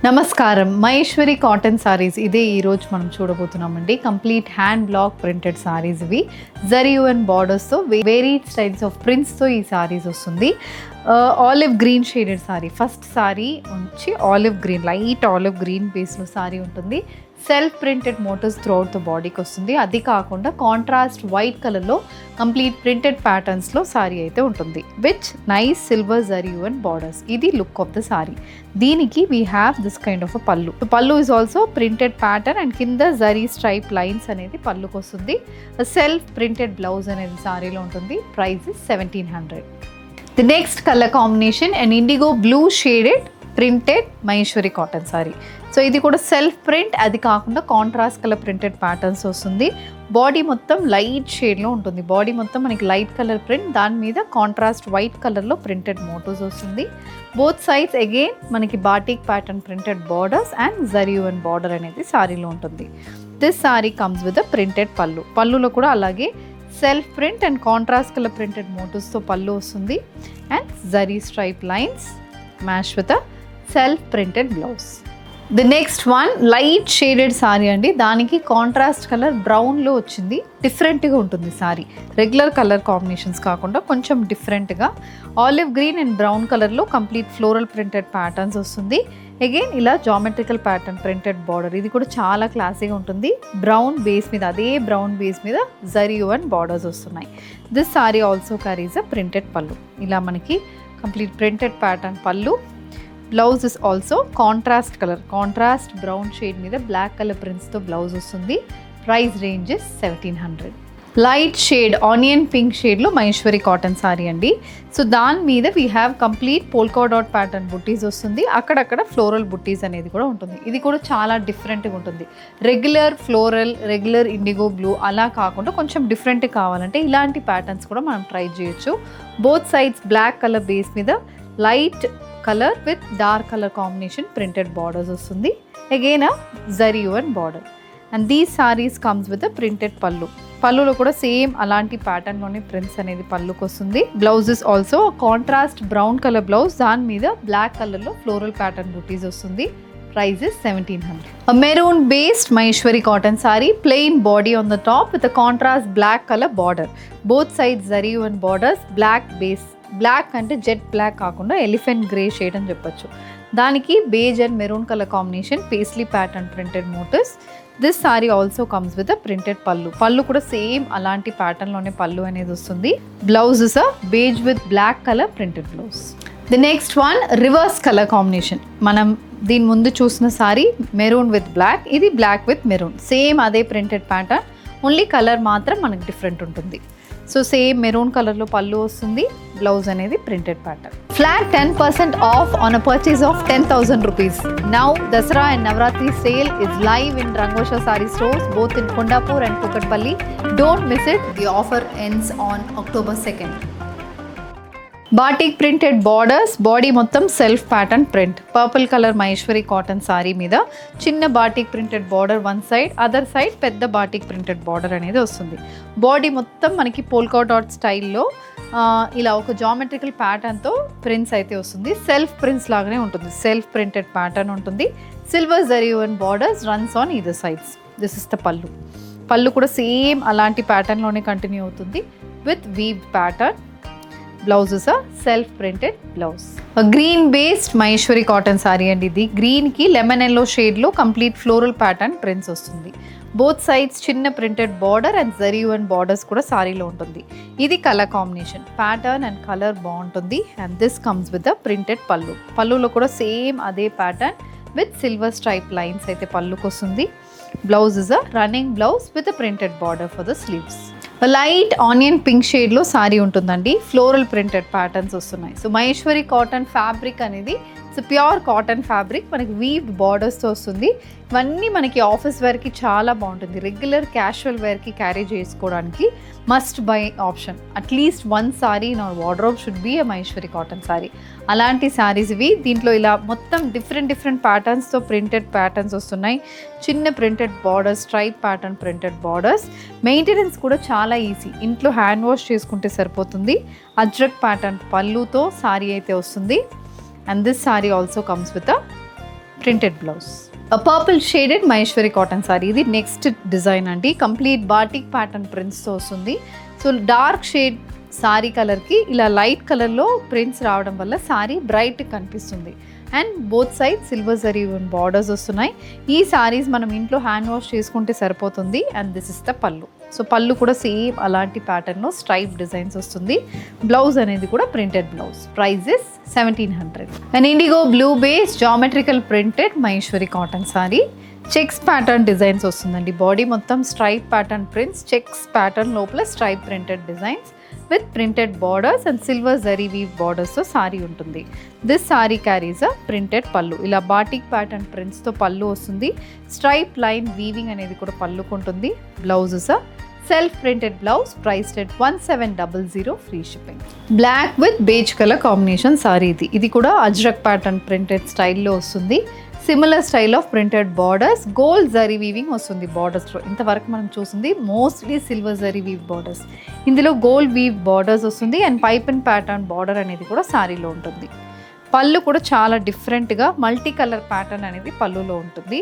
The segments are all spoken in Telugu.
నమస్కారం. మహేశ్వరి కాటన్ సారీస్ ఇదే ఈరోజు మనం చూడబోతున్నామండి. Complete hand block printed saris ఇవి. జరీ అండ్ బార్డర్స్తో వేరీడ్ స్టైల్స్ ఆఫ్ ప్రింట్స్తో ఈ సారీస్ వస్తుంది. Olive green shaded sari. First sari వచ్చి olive green, light olive green బేస్లో సారీ ఉంటుంది. Self printed motifs throughout the బాడీకి వస్తుంది. అది కాకుండా కాంట్రాస్ట్ వైట్ కలర్లో కంప్లీట్ ప్రింటెడ్ ప్యాటర్న్స్లో సారీ అయితే ఉంటుంది. Which nice silver zari and borders. ఇది లుక్ ఆఫ్ ద సారీ. దీనికి we have this kind of a పల్లు. పల్లు is also printed pattern and కింద జరీ స్ట్రైప్ లైన్స్ అనేది పల్లుకి వస్తుంది. సెల్ఫ్ ప్రింటెడ్ బ్లౌజ్ అనేది సారీలో ఉంటుంది. Price is 1700. The next colour combination and indigo blue shaded printed Maheshwari cotton sorry. So ఇది కూడా సెల్ఫ్ ప్రింట్, అది కాకుండా కాంట్రాస్ట్ కలర్ ప్రింటెడ్ ప్యాటర్న్స్ వస్తుంది. బాడీ మొత్తం లైట్ షేడ్లో ఉంటుంది. బాడీ మొత్తం మనకి లైట్ కలర్ ప్రింట్, దాని మీద కాంట్రాస్ట్ వైట్ కలర్లో ప్రింటెడ్ మోటివ్స్ వస్తుంది. బోత్ సైడ్స్ అగైన్ మనకి batik pattern printed borders and zari and border అనేది సారీలో ఉంటుంది. This sari comes with a printed pallu. పల్లులో కూడా అలాగే self print and contrast colour printed మోటివ్స్తో పల్లు వస్తుంది. And zari stripe lines mash with a self printed blouse. The next one light shaded sari అండి. దానికి కాంట్రాస్ట్ కలర్ బ్రౌన్లో వచ్చింది. డిఫరెంట్గా ఉంటుంది సారీ. రెగ్యులర్ కలర్ కాంబినేషన్స్ కాకుండా కొంచెం డిఫరెంట్గా ఆలివ్ గ్రీన్ అండ్ బ్రౌన్ కలర్లో కంప్లీట్ ఫ్లోరల్ ప్రింటెడ్ ప్యాటర్న్స్ వస్తుంది. అగైన్ ఇలా జామెట్రికల్ ప్యాటర్న్ ప్రింటెడ్ బార్డర్. ఇది కూడా చాలా క్లాసీగా ఉంటుంది. బ్రౌన్ బేస్ మీద, అదే బ్రౌన్ బేస్ మీద జరీ అండ్ బార్డర్స్ వస్తున్నాయి. This sari also carries a printed pallu. ఇలా మనకి complete printed pattern pallu. Blouse is also contrast colour, contrast brown shade మీద బ్లాక్ కలర్ ప్రింట్స్తో బ్లౌజ్ వస్తుంది. Price range is 1700. Light shade onion pink షేడ్లో మహేశ్వరి కాటన్ సారీ అండి. సో దాని మీద we have complete polka dot pattern butis వస్తుంది. అక్కడక్కడ ఫ్లోరల్ బుట్టీస్ అనేది కూడా ఉంటుంది. ఇది కూడా చాలా డిఫరెంట్గా ఉంటుంది. Regular floral, regular IndiGo blue అలా కాకుండా కొంచెం డిఫరెంట్ కావాలంటే ఇలాంటి ప్యాటర్న్స్ కూడా మనం ట్రై చేయొచ్చు. Both sides black colour base మీద light colour with dark colour combination printed borders వస్తుంది. Again a zari and border. And these saris comes with a printed pallu. పల్లులో కూడా సేమ్ అలాంటి ప్యాటర్న్లోనే ప్రింట్స్ అనేది పల్లుకి వస్తుంది. Blouse is also contrast brown colour blouse, దాని మీద బ్లాక్ కలర్లో ఫ్లోరల్ ప్యాటర్న్ బుటీస్ వస్తుంది. Price is 1700. A maroon based Maheshwari cotton saree, plain body on the top with a contrast black color border. Both sides zari and borders, black base. Black అంటే జెట్ బ్లాక్ కాకుండా ఎలిఫెంట్ గ్రే షేడ్ అని చెప్పొచ్చు. దానికి beige and maroon colour combination paisley pattern printed motifs. This sari also comes with a printed pallu. Pallu కూడా సేమ్ అలాంటి ప్యాటర్న్లోనే పల్లు అనేది వస్తుంది. Blouse is a beige with black colour printed blouse. The next one reverse colour combination. మనం దీని ముందు చూసిన సారీ మెరూన్ విత్ బ్లాక్, ఇది బ్లాక్ విత్ మెరూన్. సేమ్ అదే ప్రింటెడ్ ప్యాటర్న్, ఓన్లీ కలర్ మాత్రం మనకు డిఫరెంట్ ఉంటుంది. సో సేమ్ మెరూన్ కలర్లో పల్లు వస్తుంది. బ్లౌజ్ అనేది printed pattern. Flat 10% of on a purchase of 10,000 rupees. Now Dasara and Navratri sale is live in Rangosha Saree stores both in Kondapur and Kukatpalli. Don't miss it. The offer ends on October 2nd. Batik printed borders, body మొత్తం self pattern print. Purple colour Maheshwari cotton sari మీద చిన్న batik printed border one side, other side పెద్ద బాటిక్ ప్రింటెడ్ బార్డర్ అనేది వస్తుంది. బాడీ మొత్తం మనకి పోల్కా డాట్ స్టైల్లో ఇలా ఒక జామెట్రికల్ ప్యాటర్న్తో ప్రింట్స్ అయితే వస్తుంది. సెల్ఫ్ ప్రింట్స్ లాగానే ఉంటుంది. సెల్ఫ్ ప్రింటెడ్ ప్యాటర్న్ ఉంటుంది. Silver zari and borders runs on either sides. This is the pallu. Pallu కూడా సేమ్ అలాంటి ప్యాటర్న్లోనే కంటిన్యూ అవుతుంది with weave pattern. Blouse is a self printed blouse. Green based Maheshwari cotton sari అండి. ఇది గ్రీన్కి లెమన్ ఎల్లో షేడ్లో కంప్లీట్ ఫ్లోరల్ ప్యాటర్న్ ప్రింట్స్ వస్తుంది. బోత్ సైడ్స్ చిన్న printed border and zari and borders కూడా సారీలో ఉంటుంది. ఇది colour combination. Pattern and colour బాగుంటుంది. And this comes with a printed pallu. పల్లులో కూడా సేమ్ అదే pattern with silver stripe lines అయితే పల్లుకి వస్తుంది. Blouse is a running blouse with a printed border for the sleeves. Light onion pink షేడ్లో సారీ ఉంటుందండి. ఫ్లోరల్ ప్రింటెడ్ ప్యాటర్న్స్ వస్తున్నాయి. సో మహేశ్వరి కాటన్ ఫ్యాబ్రిక్ అనేది ప్యూర్ కాటన్ ఫ్యాబ్రిక్, మనకి వీవ్డ్ బార్డర్స్తో వస్తుంది. ఇవన్నీ మనకి ఆఫీస్ వేర్కి చాలా బాగుంటుంది. రెగ్యులర్ క్యాషువల్ వేర్కి క్యారీ చేసుకోవడానికి must by option. At least one sorry in our wardrobe should be a Maheshwari cotton sorry. అలాంటి సారీస్ ఇవి. దీంట్లో ఇలా మొత్తం డిఫరెంట్ ప్యాటర్న్స్తో ప్రింటెడ్ ప్యాటర్న్స్ వస్తున్నాయి. చిన్న printed borders, stripe pattern printed borders. Maintenance కూడా చాలా ఈజీ. ఇంట్లో హ్యాండ్ వాష్ చేసుకుంటే సరిపోతుంది. అజ్రక్ ప్యాటర్న్ పల్లుతో సారీ అయితే వస్తుంది. And this saree also comes with a printed blouse. Purple shaded Maheshwari cotton sorry, ఇది నెక్స్ట్ డిజైన్ అండి. కంప్లీట్ బాటిక్ ప్యాటర్న్ ప్రింట్స్తో వస్తుంది. సో డార్క్ షేడ్ సారీ కలర్కి ఇలా లైట్ కలర్లో ప్రింట్స్ రావడం వల్ల సారీ బ్రైట్ కనిపిస్తుంది. And both side silver zari borders వస్తున్నాయి. ఈ సారీస్ మనం ఇంట్లో హ్యాండ్ వాష్ చేసుకుంటే సరిపోతుంది. అండ్ దిస్ ఇస్ ద పళ్ళు. సో పళ్ళు కూడా సేమ్ అలాంటి ప్యాటర్న్లో స్ట్రైప్ డిజైన్స్ వస్తుంది. బ్లౌజ్ అనేది కూడా printed blouse. Price is 1700. And indigo blue base geometrical printed Maheshwari cotton sari. Checks pattern designs వస్తుందండి. బాడీ మొత్తం stripe pattern prints, checks pattern లోపల stripe printed designs with printed borders and silver zari weave బార్డర్స్తో సారీ ఉంటుంది. This sari carries a printed pallu. ఇలా బాటిక్ ప్యాటర్న్ ప్రింట్స్తో పళ్ళు వస్తుంది. స్ట్రైప్ లైన్ వీవింగ్ అనేది కూడా పళ్ళుకు ఉంటుంది. Blouses self printed blouse. Priced at 1700, free shipping. Black with beige colour combination sari ఇది. ఇది కూడా అజ్రక్ ప్యాటర్న్ ప్రింటెడ్ స్టైల్లో వస్తుంది. Similar style of printed borders, gold zari weaving వస్తుంది బార్డర్స్లో. ఇంతవరకు మనం చూసింది mostly silver zari weave borders. ఇందులో గోల్డ్ వీవ్ బార్డర్స్ వస్తుంది. And pipe and pattern border అనేది కూడా సారీలో ఉంటుంది. పళ్ళు కూడా చాలా డిఫరెంట్గా మల్టీ కలర్ ప్యాటర్న్ అనేది పళ్ళులో ఉంటుంది.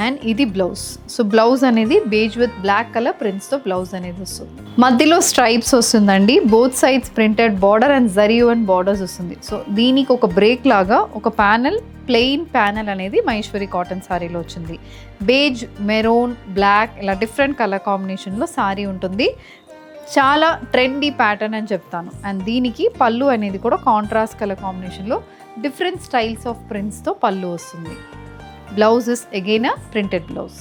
అండ్ ఇది బ్లౌజ్. సో బ్లౌజ్ అనేది బేజ్ విత్ బ్లాక్ కలర్ ప్రింట్స్తో బ్లౌజ్ అనేది వస్తుంది. మధ్యలో స్ట్రైప్స్ వస్తుందండి. Both sides printed border and zari and borders వస్తుంది. సో దీనికి ఒక బ్రేక్ లాగా ఒక ప్యానెల్, ప్లెయిన్ ప్యానెల్ అనేది మహేశ్వరి కాటన్ సారీలో వచ్చింది. బేజ్, మెరూన్, బ్లాక్ ఇలా డిఫరెంట్ కలర్ కాంబినేషన్లో సారీ ఉంటుంది. చాలా ట్రెండీ ప్యాటర్న్ అని చెప్తాను. అండ్ దీనికి పళ్ళు అనేది కూడా కాంట్రాస్ట్ కలర్ కాంబినేషన్లో డిఫరెంట్ స్టైల్స్ ఆఫ్ ప్రింట్స్తో పళ్ళు వస్తుంది. Blouse is again a printed blouse.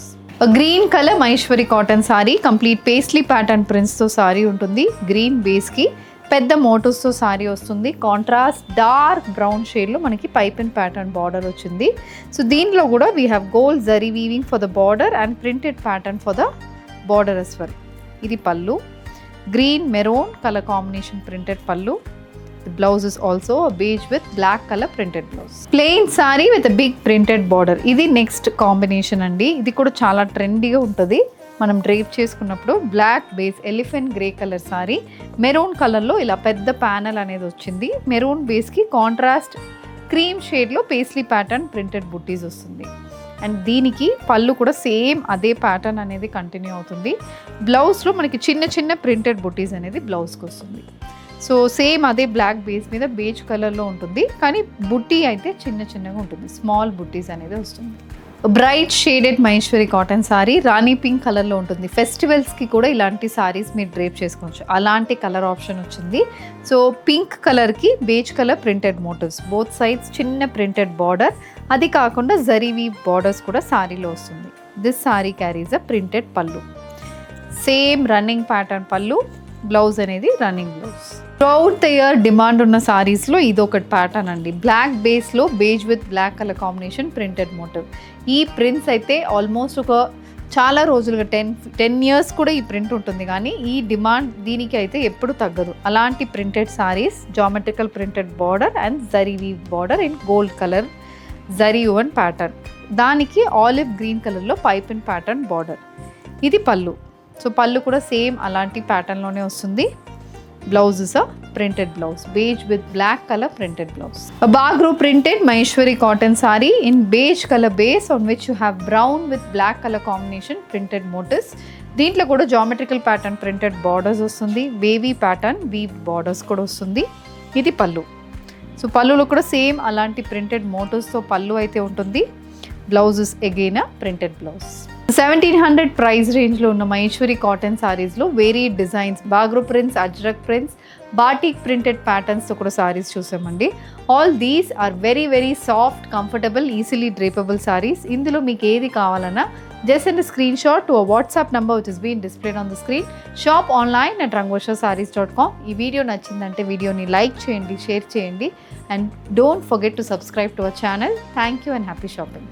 Green colour Maheshwari cotton sari. Complete paisley pattern ప్రింట్స్తో సారీ ఉంటుంది. గ్రీన్ బేస్కి పెద్ద మోటివ్స్తో సారీ వస్తుంది. కాంట్రాస్ట్ డార్క్ బ్రౌన్ షేడ్లో మనకి పైప్ అండ్ ప్యాటర్న్ బార్డర్ వచ్చింది. సో దీంట్లో కూడా we have gold zari weaving for the border and printed pattern for the border as well. ఇది pallu. Green maroon colour combination printed పళ్ళు. The blouse is also a beige with black color printed blouse. Plain saree with a big printed border. ఇది నెక్స్ట్ కాంబినేషన్ అండి. ఇది కూడా చాలా ట్రెండీగా ఉంటుంది. మనం డ్రేప్ చేసుకున్నప్పుడు black base elephant grey colour sari, maroon కలర్లో ఇలా పెద్ద ప్యానెల్ అనేది వచ్చింది. మెరూన్ బేస్కి కాంట్రాస్ట్ క్రీమ్ షేడ్లో పేస్లీ ప్యాటర్న్ ప్రింటెడ్ బుట్టీస్ వస్తుంది. అండ్ దీనికి పళ్ళు కూడా సేమ్ అదే ప్యాటర్న్ అనేది కంటిన్యూ అవుతుంది. బ్లౌజ్లో మనకి చిన్న చిన్న ప్రింటెడ్ బుట్టీస్ అనేది బ్లౌజ్కి వస్తుంది. సో సేమ్ అదే బ్లాక్ బేస్ మీద బేజ్ కలర్లో ఉంటుంది, కానీ బుట్టీ అయితే చిన్న చిన్నగా ఉంటుంది. స్మాల్ బుట్టీస్ అనేది వస్తుంది. Bright shaded Maheshwari cotton sari రాణి పింక్ కలర్లో ఉంటుంది. ఫెస్టివల్స్కి కూడా ఇలాంటి సారీస్ మీరు డ్రేప్ చేసుకోవచ్చు. అలాంటి కలర్ ఆప్షన్ వచ్చింది. సో పింక్ కలర్కి beige colour printed motifs, both sides చిన్న ప్రింటెడ్ బార్డర్. అది కాకుండా జరీ వీవ్ బార్డర్స్ కూడా సారీలో వస్తుంది. This sari carries a printed pallu. Same running pattern pallu. Blouse అనేది running blouse. Throughout the year demand ఉన్న సారీస్లో ఇది ఒకటి ప్యాటర్న్ అండి. బ్లాక్ బేస్లో beige with black colour combination printed motif. ఈ ప్రింట్స్ అయితే ఆల్మోస్ట్ ఒక చాలా రోజులుగా 10 years కూడా ఈ ప్రింట్ ఉంటుంది, కానీ ఈ డిమాండ్ దీనికి అయితే ఎప్పుడు తగ్గదు. అలాంటి printed saris, geometrical printed border and zari weave border in gold colour zari woven pattern. దానికి ఆలివ్ గ్రీన్ కలర్లో పైప్ అండ్ ప్యాటర్న్ బార్డర్. ఇది పళ్ళు. సో పళ్ళు కూడా సేమ్ అలాంటి ప్యాటర్న్లోనే వస్తుంది. Blouse is a printed blouse, beige with black color printed blouse. A Bagru printed Maheshwari cotton saree in beige color base on which you have brown with black color combination printed motifs. దీంట్లో కూడా జామెట్రికల్ ప్యాటర్న్ ప్రింటెడ్ బార్డర్స్ వస్తుంది. వేవీ ప్యాటర్న్ వీవ్ బార్డర్స్ కూడా వస్తుంది. ఇది పళ్ళు. సో పళ్ళులో కూడా సేమ్ అలాంటి ప్రింటెడ్ మోటివ్స్తో పళ్ళు అయితే ఉంటుంది. Blouse is again a printed blouse. 1700 price రేంజ్లో ఉన్న మహేశ్వరి కాటన్ సారీస్లో very designs, Bagru prints, Ajrak prints, batik printed ప్యాటర్న్స్తో కూడా సారీస్ చూసామండి. All these are very very soft, comfortable, easily drapable saris. ఇందులో మీకు ఏది కావాలన్నా just send a screenshot to a WhatsApp number which is being displayed on the screen. Shop online at rangoshasarees.com. ఈ వీడియో నచ్చిందంటే వీడియోని లైక్ చేయండి, షేర్ చేయండి, and don't forget to subscribe to our channel. Thank you and happy shopping.